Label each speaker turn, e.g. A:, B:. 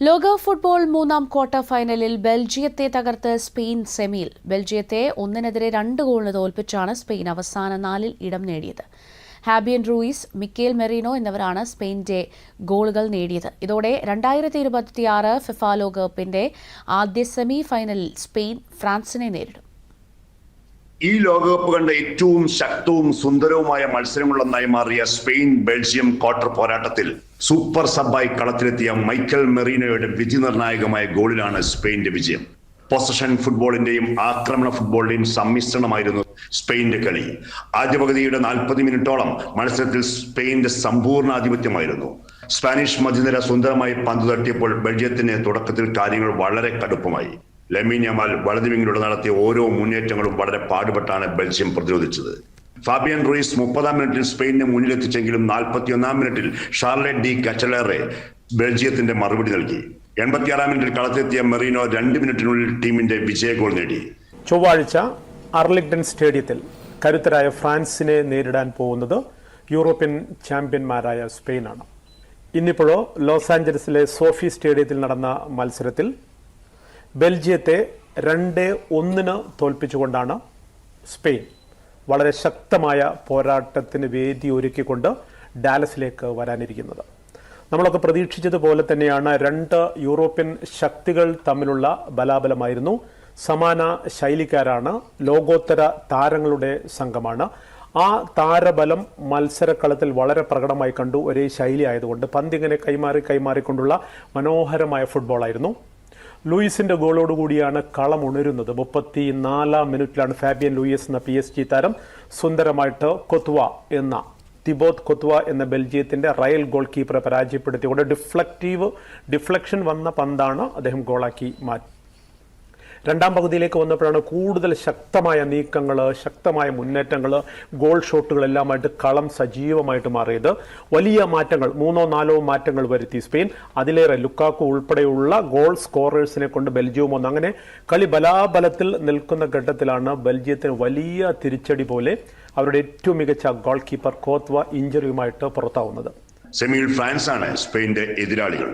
A: ലോക ഫുട്ബോൾ മൂന്നാം ക്വാർട്ടർ ഫൈനലിൽ ബെൽജിയത്തെ തകർത്ത് സ്പെയിൻ സെമിയിൽ. ബെൽജിയത്തെ 1-2 ഗോളിന് തോൽപ്പിച്ചാണ് സ്പെയിൻ അവസാന 4-ൽ ഇടം നേടിയത്. ഹാബിയൻ റൂയിസ്, മിക്കേൽ മെറീനോ എന്നിവരാണ് സ്പെയിനിന്റെ ഗോളുകൾ നേടിയത്. ഇതോടെ 2026 ഫിഫ ലോകകപ്പിന്റെ ആദ്യ സെമി ഫൈനലിൽ സ്പെയിൻ ഫ്രാൻസിനെ നേരിടും.
B: ഈ ലോകകപ്പ് കണ്ട ഏറ്റവും ശക്തവും സുന്ദരവുമായ മത്സരങ്ങളൊന്നായി മാറിയ സ്പെയിൻ ബെൽജിയം ക്വാർട്ടർ പോരാട്ടത്തിൽ സൂപ്പർ സബ്ബായി കളത്തിലെത്തിയ മൈക്കൽ മെറീനോയുടെ വിധിനിർണായകമായ ഗോളിലാണ് സ്പെയിന്റെ വിജയം. പൊസഷൻ ഫുട്ബോളിന്റെയും ആക്രമണ ഫുട്ബോളിന്റെയും സമ്മിശ്രണമായിരുന്നു സ്പെയിന്റെ കളി. ആദ്യ പകുതിയുടെ 40 മിനിറ്റോളം മത്സരത്തിൽ സ്പെയിന്റെ സമ്പൂർണ്ണ ആധിപത്യമായിരുന്നു. സ്പാനിഷ് മധ്യനിര സുന്ദരമായി പന്ത് തട്ടിയപ്പോൾ ബെൽജിയത്തിന് തുടക്കത്തിൽ കാര്യങ്ങൾ വളരെ കടുപ്പമായി. ലമീൻ യമാൽ വലതുവിങ്ങിലൂടെ നടത്തിയ ഓരോ മുന്നേറ്റങ്ങളും വളരെ പാടുപെട്ടാണ് ബെൽജിയം പ്രതിരോധിച്ചത്. ഫാബിയൻ റൂയിസ് 30-ാം മിനിറ്റിൽ സ്പെയിനിനെ മുന്നിലെത്തിച്ചെങ്കിലും 41-ാം മിനിറ്റിൽ ഷാർലറ്റ് ഡി കച്ചലേറെ ബെൽജിയത്തിന്റെ മറുപടി നൽകി. 86-ാം മിനിറ്റിൽ കളത്തിലെത്തിയ മെറീനോ 2 മിനിറ്റിനുള്ളിൽ ടീമിന്റെ വിജയ ഗോൾ നേടി.
C: ചൊവ്വാഴ്ച അർലിംഗ്ടൺ സ്റ്റേഡിയത്തിൽ കരുത്തരായ ഫ്രാൻസിനെ നേരിടാൻ പോകുന്നത് യൂറോപ്യൻ ചാമ്പ്യന്മാരായ സ്പെയിനാണ്. ഇന്നിപ്പോഴോ ലോസ് ആഞ്ചലസിലെ സോഫി സ്റ്റേഡിയത്തിൽ നടന്ന മത്സരത്തിൽ ബെൽജിയത്തെ 2-1 തോൽപ്പിച്ചുകൊണ്ടാണ് സ്പെയിൻ വളരെ ശക്തമായ പോരാട്ടത്തിന് വേദി ഒരുക്കിക്കൊണ്ട് ഡാലസിലേക്ക് വരാനിരിക്കുന്നത്. നമ്മളൊക്കെ പ്രതീക്ഷിച്ചതുപോലെ തന്നെയാണ് 2 യൂറോപ്യൻ ശക്തികൾ തമ്മിലുള്ള ബലാബലമായിരുന്നു. സമാന ശൈലിക്കാരാണ്, ലോകോത്തര താരങ്ങളുടെ സംഘമാണ്. ആ താരബലം മത്സരക്കളത്തിൽ വളരെ പ്രകടമായി കണ്ടു. ഒരേ ശൈലി ആയതുകൊണ്ട് പന്തിങ്ങനെ കൈമാറിക്കൊണ്ടുള്ള മനോഹരമായ ഫുട്ബോളായിരുന്നു. ലൂയിസിന്റെ ഗോളോടുകൂടിയാണ് കളം ഉണരുന്നത്. 34-ാം മിനിറ്റിലാണ് ഫാബിയൻ ലൂയിസ് എന്ന PSG താരം സുന്ദരമായിട്ട് തിബോത്ത് കൊത്വ എന്ന ബെൽജിയത്തിന്റെ റയൽ ഗോൾ കീപ്പറെ പരാജയപ്പെടുത്തിക്കൊണ്ട് ഡിഫ്ലക്ഷൻ വന്ന പന്താണ് അദ്ദേഹം ഗോളാക്കി മാറ്റി. രണ്ടാം പകുതിയിലേക്ക് വന്നപ്പോഴാണ് കൂടുതൽ ശക്തമായ നീക്കങ്ങൾ, ശക്തമായ മുന്നേറ്റങ്ങൾ, ഗോൾ ഷോട്ടുകളെല്ലാമായിട്ട് കളം സജീവമായിട്ട് മാറിയത്. വലിയ മാറ്റങ്ങൾ, 3-4 മാറ്റങ്ങൾ വരുത്തി സ്പെയിൻ. അതിലേറെ ലുക്കാക്കു ഉൾപ്പെടെയുള്ള ഗോൾ സ്കോറേഴ്സിനെ കൊണ്ട് ബെൽജിയവും വന്നു. അങ്ങനെ കളി ബലാബലത്തിൽ നിൽക്കുന്ന ഘട്ടത്തിലാണ് ബെൽജിയത്തിന് വലിയ തിരിച്ചടി പോലെ അവരുടെ ഏറ്റവും മികച്ച ഗോൾ കീപ്പർ കോത്വ ഇഞ്ചുറിയുമായിട്ട് പുറത്താവുന്നത്.
B: സെമിയിൽ ഫ്രാൻസാണ് സ്പെയിന്റെ എതിരാളികൾ.